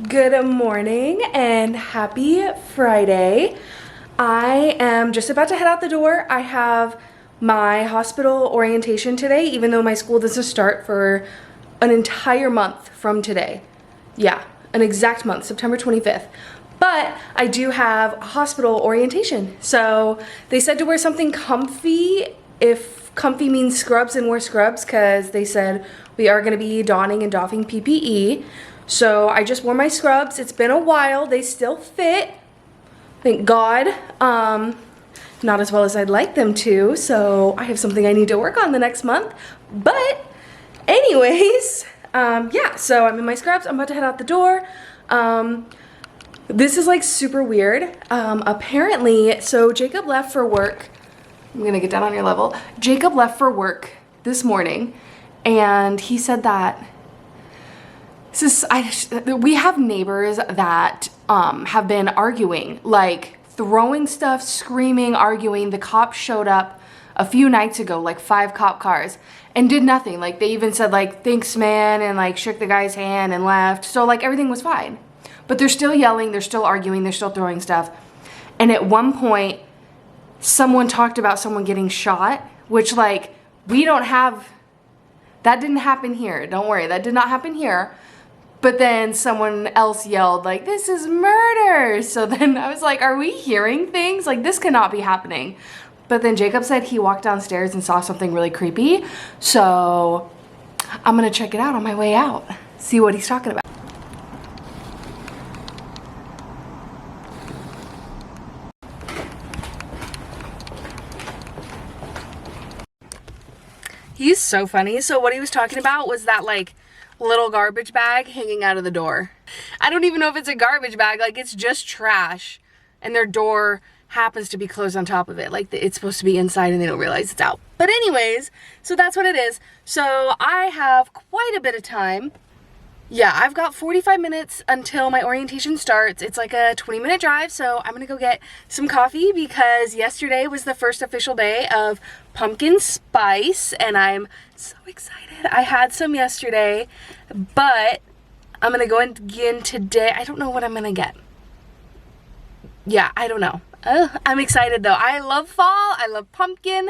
Good morning and happy Friday. I am just about to head out the door. I have my hospital orientation today, even though my school doesn't start for an entire month from today. Yeah, an exact month, September 25th. But I do have a hospital orientation. So they said to wear something comfy, if comfy means scrubs, and wear scrubs, because they said we are gonna be donning and doffing PPE. So I just wore my scrubs. It's been a while. They still fit, thank God. Not as well as I'd like them to, so I have something I need to work on the next month. But anyways, yeah, so I'm in my scrubs. I'm about to head out the door. This is like super weird. Apparently, so Jacob left for work. I'm gonna get down on your level. Jacob left for work this morning, and he said that we have neighbors that have been arguing, like throwing stuff, screaming, arguing. The cops showed up a few nights ago, like 5 cop cars, and did nothing. Like they even said like, thanks man, and like shook the guy's hand and left. So like everything was fine. But they're still yelling, they're still arguing, they're still throwing stuff. And at one point, someone talked about someone getting shot, which like, we don't have, that didn't happen here. Don't worry, that did not happen here. But then someone else yelled like, this is murder. So then I was like, are we hearing things? Like this cannot be happening. But then Jacob said he walked downstairs and saw something really creepy. So I'm gonna check it out on my way out. See what he's talking about. He's so funny. So what he was talking about was that like little garbage bag hanging out of the door. I don't even know if it's a garbage bag, like it's just trash, and their door happens to be closed on top of it. Like it's supposed to be inside and they don't realize it's out. But anyways, so that's what it is. So I have quite a bit of time. Yeah, I've got 45 minutes until my orientation starts. It's like a 20-minute drive, so I'm gonna go get some coffee because yesterday was the first official day of pumpkin spice, and I'm so excited. I had some yesterday, but I'm gonna go in again today. I don't know what I'm gonna get. Yeah, I don't know. I'm excited though. I love fall, I love pumpkin,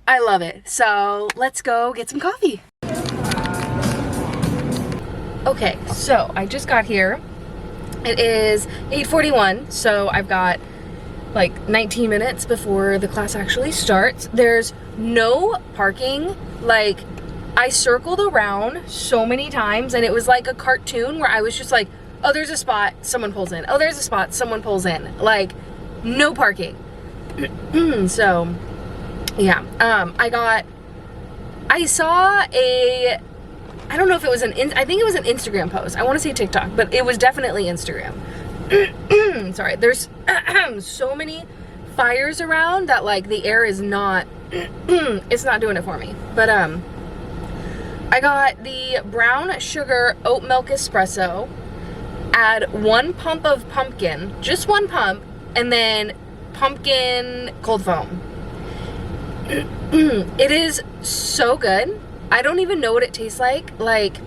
I love it. So let's go get some coffee. Okay, so I just got here. It is 8:41, so I've got like 19 minutes before the class actually starts. There's no parking. Like, I circled around so many times and it was like a cartoon where I was just like, oh, there's a spot, someone pulls in. Oh, there's a spot, someone pulls in. Like, no parking. So, yeah. I saw I don't know if it was I think it was an Instagram post. I want to say TikTok, but it was definitely Instagram. Sorry, there's so many fires around that like the air is not, it's not doing it for me. But I got the brown sugar oat milk espresso, add 1 pump of pumpkin, just 1 pump, and then pumpkin cold foam. It is so good. I don't even know what it tastes like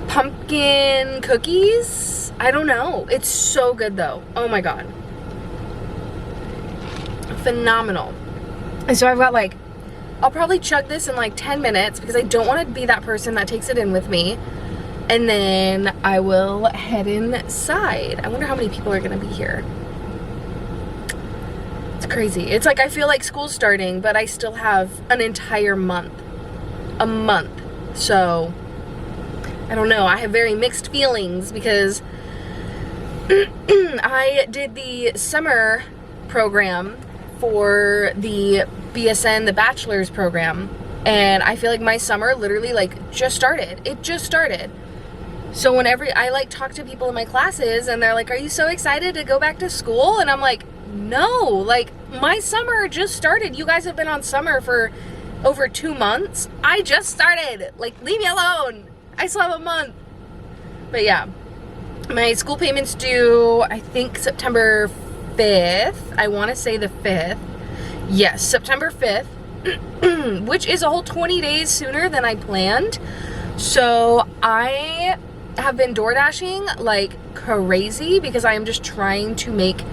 pumpkin cookies. I don't know. It's so good though. Oh my God. Phenomenal. And so I've got like, I'll probably chug this in like 10 minutes because I don't want to be that person that takes it in with me. And then I will head inside. I wonder how many people are going to be here. It's crazy. It's like I feel like school's starting, but I still have an entire month. A month. So I don't know. I have very mixed feelings because I did the summer program for the BSN, the bachelor's program, and I feel like my summer literally like just started. It just started. So whenever I like talk to people in my classes and they're like, are you so excited to go back to school? And I'm like, no, like my summer just started. You guys have been on summer for over 2 months. I just started. Like, leave me alone. I still have a month. But yeah, my school payments due, I think September 5th. I want to say the 5th. Yes, September 5th, which is a whole 20 days sooner than I planned. So I have been DoorDashing like crazy because I am just trying to make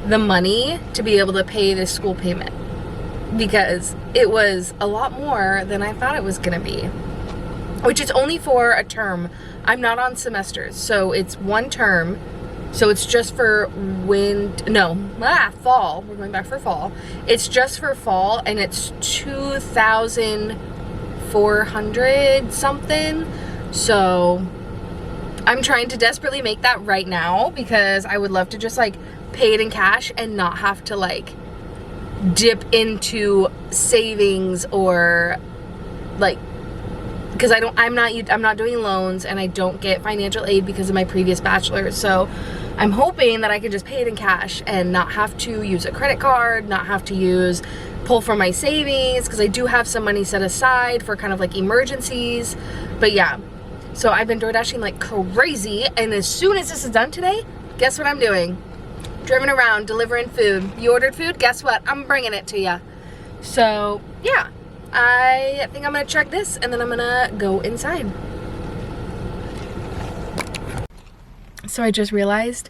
the money to be able to pay this school payment, because it was a lot more than I thought it was gonna be, which is only for a term. I'm not on semesters, so it's one term. So it's just for fall. We're going back for fall. It's just for fall, and it's 2,400 something. So I'm trying to desperately make that right now, because I would love to just like pay it in cash and not have to like dip into savings, or like, because I'm not doing loans, and I don't get financial aid because of my previous bachelor's. So I'm hoping that I can just pay it in cash and not have to use a credit card, not have to pull from my savings, because I do have some money set aside for kind of like emergencies. But yeah, so I've been DoorDashing like crazy, and as soon as this is done today, guess what I'm doing? Driving around delivering food. You ordered food? Guess what? I'm bringing it to you. So yeah, I think I'm gonna check this, and then I'm gonna go inside. So I just realized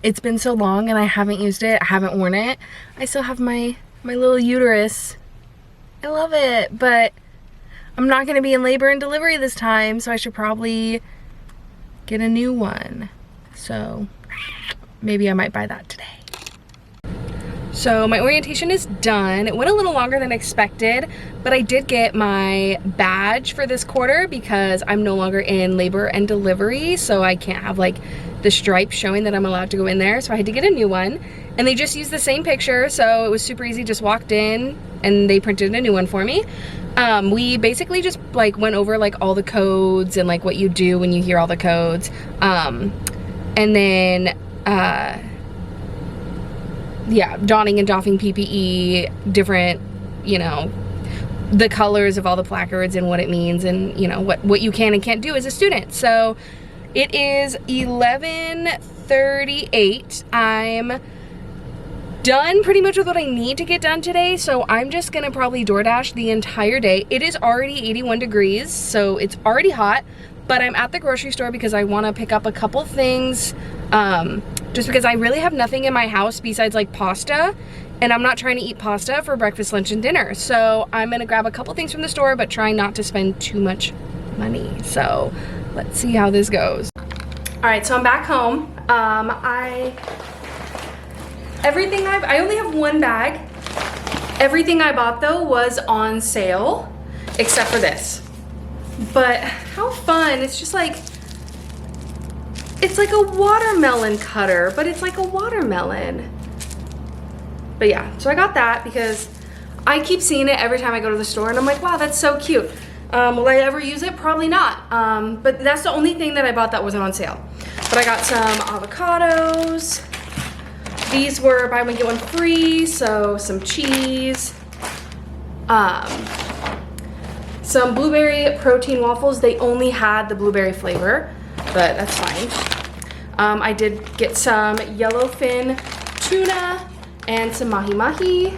it's been so long and I haven't used it, I haven't worn it. I still have my little uterus. I love it, but I'm not gonna be in labor and delivery this time, so I should probably get a new one. So maybe I might buy that today. So my orientation is done. It went a little longer than expected, but I did get my badge for this quarter because I'm no longer in labor and delivery, so I can't have like the stripe showing that I'm allowed to go in there. So I had to get a new one, and they just used the same picture, so it was super easy. Just walked in and they printed a new one for me. We basically just like went over like all the codes and like what you do when you hear all the codes. And then yeah, donning and doffing PPE, different, you know, the colors of all the placards and what it means, and you know what you can and can't do as a student. So it is 11:38. I'm done pretty much with what I need to get done today, so I'm just gonna probably DoorDash the entire day. It is already 81 degrees, so it's already hot, but I'm at the grocery store because I want to pick up a couple things, just because I really have nothing in my house besides like pasta, and I'm not trying to eat pasta for breakfast, lunch, and dinner. So I'm gonna grab a couple things from the store, but try not to spend too much money. So let's see how this goes. All right, so I'm back home. I only have one bag. Everything I bought though was on sale, except for this. But how fun, it's just like, it's like a watermelon cutter, but it's like a watermelon. But yeah, so I got that because I keep seeing it every time I go to the store, and I'm like, wow, that's so cute. Will I ever use it? Probably not. But that's the only thing that I bought that wasn't on sale. But I got some avocados. These were buy one get one free, so some cheese. Some blueberry protein waffles. They only had the blueberry flavor, but that's fine. I did get some yellowfin tuna and some mahi-mahi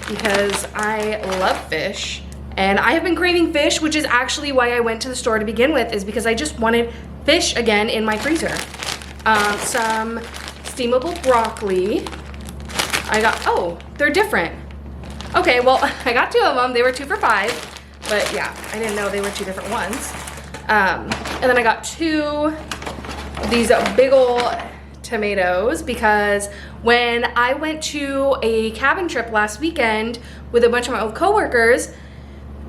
because I love fish. And I have been craving fish, which is actually why I went to the store to begin with, is because I just wanted fish again in my freezer. Some steamable broccoli. Oh, they're different. Okay, well, I got 2 of them. They were 2 for $5. But yeah, I didn't know they were 2 different ones. And then I got 2 of these big ol' tomatoes because when I went to a cabin trip last weekend with a bunch of my old coworkers,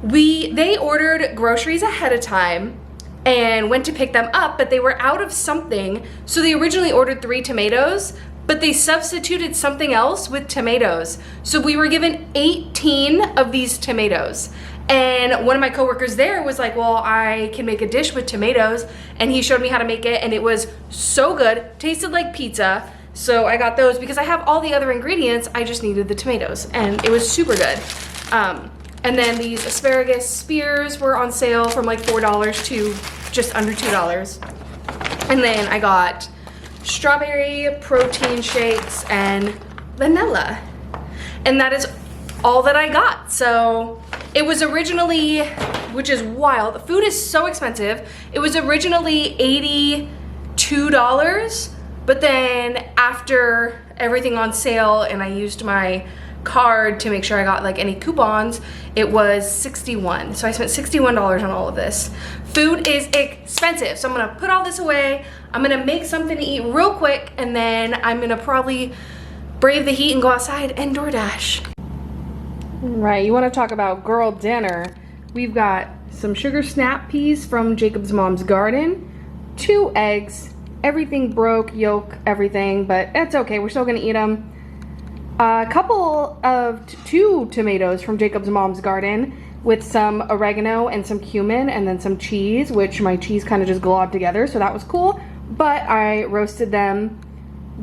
they ordered groceries ahead of time and went to pick them up, but they were out of something. So they originally ordered 3 tomatoes, but they substituted something else with tomatoes. So we were given 18 of these tomatoes. And one of my coworkers there was like, well, I can make a dish with tomatoes. And he showed me how to make it, and it was so good. Tasted like pizza. So I got those because I have all the other ingredients. I just needed the tomatoes, and it was super good. And then these asparagus spears were on sale from like $4 to just under $2. And then I got strawberry protein shakes and vanilla. And that is all that I got. So it was originally which is wild. Food is so expensive. It was originally $82, but then after everything on sale and I used my card to make sure I got like any coupons, it was 61. So I spent $61 on all of this. Food is expensive, so I'm gonna put all this away. I'm gonna make something to eat real quick, and then I'm gonna probably brave the heat and go outside and DoorDash. Right, you wanna talk about girl dinner. We've got some sugar snap peas from Jacob's mom's garden, 2 eggs, everything broke, yolk, everything, but it's okay, we're still gonna eat them. A couple of 2 tomatoes from Jacob's mom's garden with some oregano and some cumin and then some cheese, which my cheese kind of just globbed together, so that was cool, but I roasted them,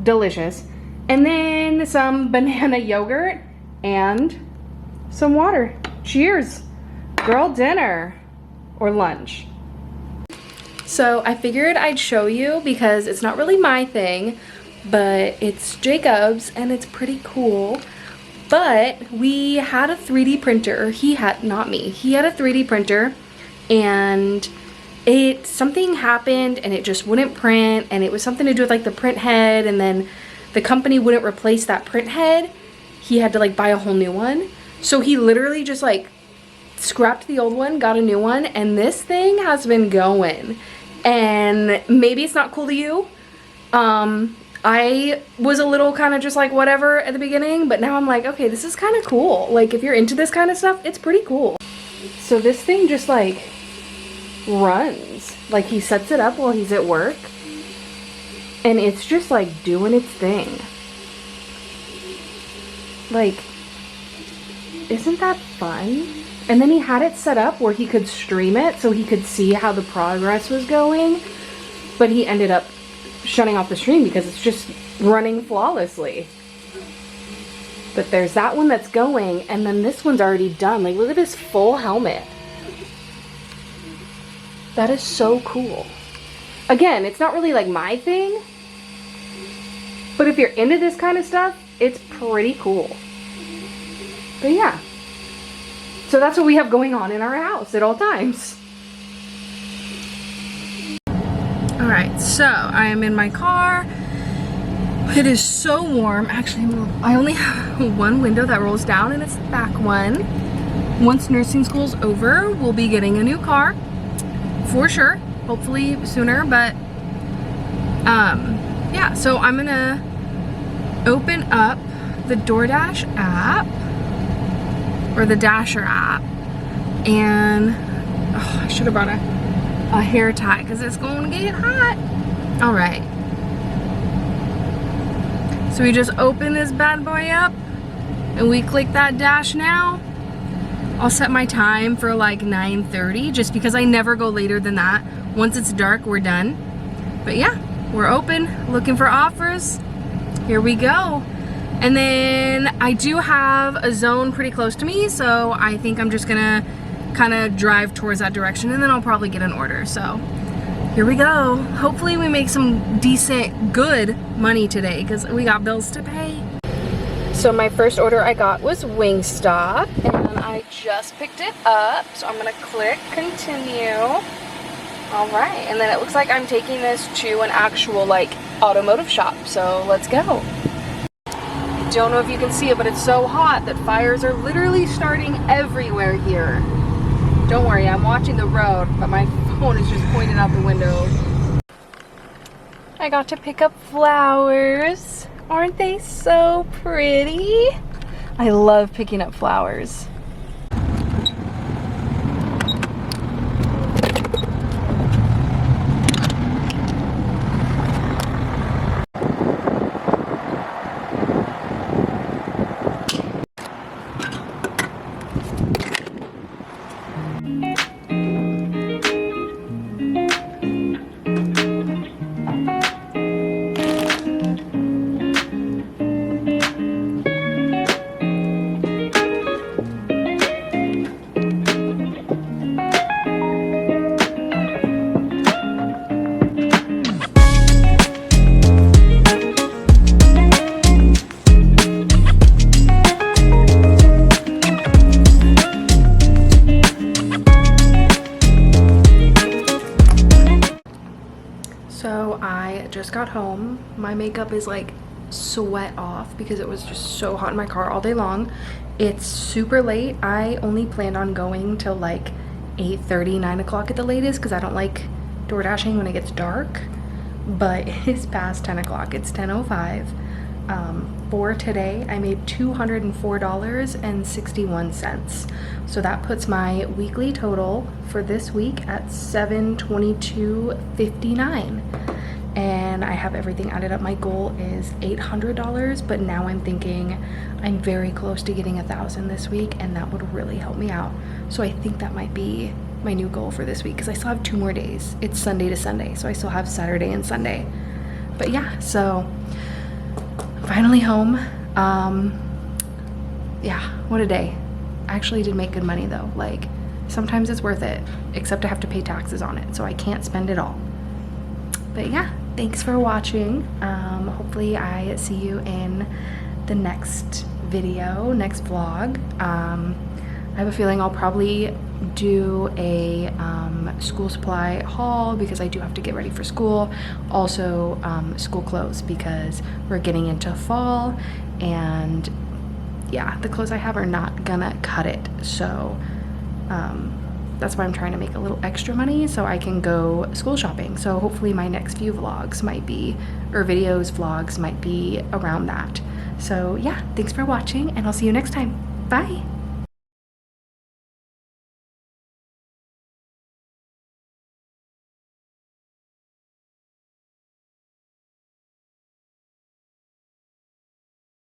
delicious. And then some banana yogurt and some water. Cheers. Girl dinner or lunch. So I figured I'd show you because it's not really my thing, but it's Jacob's and it's pretty cool. But we had a 3D printer. He had, not me, he had a 3D printer, and something happened and it just wouldn't print, and it was something to do with like the print head, and then the company wouldn't replace that print head. He had to like buy a whole new one. So he literally just like scrapped the old one, got a new one, and this thing has been going. And maybe it's not cool to you. I was a little kind of just like whatever at the beginning, but now I'm like, okay, this is kind of cool. Like if you're into this kind of stuff, it's pretty cool. So this thing just like runs. Like he sets it up while he's at work, and it's just like doing its thing. Like, isn't that fun? And then he had it set up where he could stream it so he could see how the progress was going, but he ended up shutting off the stream because it's just running flawlessly. But there's that one that's going, and then this one's already done. Like, look at this full helmet. That is so cool. Again, it's not really like my thing, but if you're into this kind of stuff, it's pretty cool. But yeah. So that's what we have going on in our house at all times. Alright, so I am in my car. It is so warm. Actually, I only have one window that rolls down, and it's the back one. Once nursing school's over, we'll be getting a new car. For sure. Hopefully sooner, but yeah, so I'm gonna open up the DoorDash app, or the Dasher app, and I should have brought a hair tie because it's going to get hot. All right, so we just open this bad boy up and we click that dash now. I'll set my time for like 9:30 just because I never go later than that. Once it's dark, we're done. But yeah, we're open, looking for offers. Here we go. And then I do have a zone pretty close to me, so I think I'm just gonna kind of drive towards that direction, and then I'll probably get an order. So here we go. Hopefully we make some decent, good money today because we got bills to pay. So my first order I got was Wingstop, and I just picked it up. So I'm gonna click continue. All right, and then it looks like I'm taking this to an actual like automotive shop. So let's go. Don't know if you can see it, but it's so hot that fires are literally starting everywhere here. Don't worry, I'm watching the road, but my phone is just pointing out the window. I got to pick up flowers. Aren't they so pretty? I love picking up flowers. I just got home. My makeup is like sweat off because it was just so hot in my car all day long. It's super late. I only planned on going till like 8:30, 9 o'clock at the latest because I don't like DoorDashing when it gets dark. But it's past 10 o'clock. It's 10:05. For today, I made $204.61. So that puts my weekly total for this week at $722.59. And I have everything added up. My goal is $800, but now I'm thinking I'm very close to getting 1,000 this week, and that would really help me out. So I think that might be my new goal for this week because I still have 2 more days. It's Sunday to Sunday, so I still have Saturday and Sunday. But yeah, so finally home. Yeah, what a day. I actually did make good money though. Like, sometimes it's worth it, except I have to pay taxes on it, so I can't spend it all. But yeah, thanks for watching. Hopefully I see you in the next video, next vlog. I have a feeling I'll probably do a school supply haul because I do have to get ready for school. Also school clothes because we're getting into fall, and yeah, the clothes I have are not gonna cut it. So that's why I'm trying to make a little extra money so I can go school shopping. So hopefully my next few vlogs might be, or videos, vlogs might be around that. So yeah, thanks for watching, and I'll see you next time. Bye.